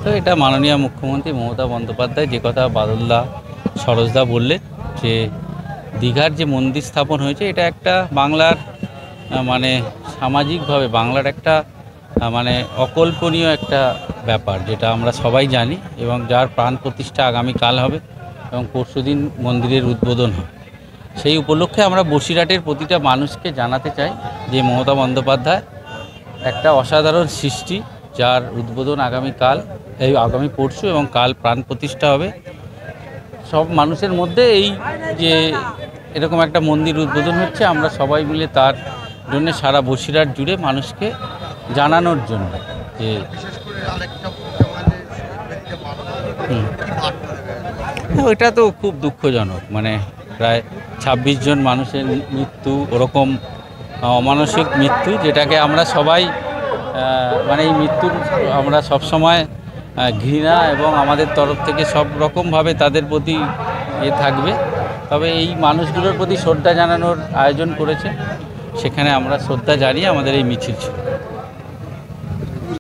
তো এটা মাননীয় মুখ্যমন্ত্রী মমতা বন্দ্যোপাধ্যায় যে কথা বাদলদা সরোজদা বললেন যে দীঘার যে মন্দির স্থাপন হয়েছে এটা একটা বাংলার মানে সামাজিকভাবে বাংলার একটা মানে অকল্পনীয় একটা ব্যাপার, যেটা আমরা সবাই জানি এবং যার প্রাণ প্রতিষ্ঠা আগামীকাল হবে এবং পরশুদিন মন্দিরের উদ্বোধন হবে। সেই উপলক্ষে আমরা বসিরহাটের প্রতিটা মানুষকে জানাতে চাই যে মমতা বন্দ্যোপাধ্যায় একটা অসাধারণ সৃষ্টি, যার উদ্বোধন আগামী পরশু এবং কাল প্রাণ প্রতিষ্ঠা হবে। সব মানুষের মধ্যে এই যে এরকম একটা মন্দির উদ্বোধন হচ্ছে, আমরা সবাই মিলে তার জন্য সারা বসিরহাট জুড়ে মানুষকে জানানোর জন্য যে ওইটা তো খুব দুঃখজনক, মানে প্রায় ২৬ জন মানুষের মৃত্যু, ওরকম অমানসিক মৃত্যু, যেটাকে আমরা সবাই মানে এই মৃত্যুর আমরা সবসময় ঘৃণা এবং আমাদের তরফ থেকে সব রকমভাবে তাদের প্রতি থাকবে। তবে এই মানুষগুলোর প্রতি শ্রদ্ধা জানানোর আয়োজন করেছে, সেখানে আমরা শ্রদ্ধা জানিয়ে আমাদের এই মিছিল ছিল।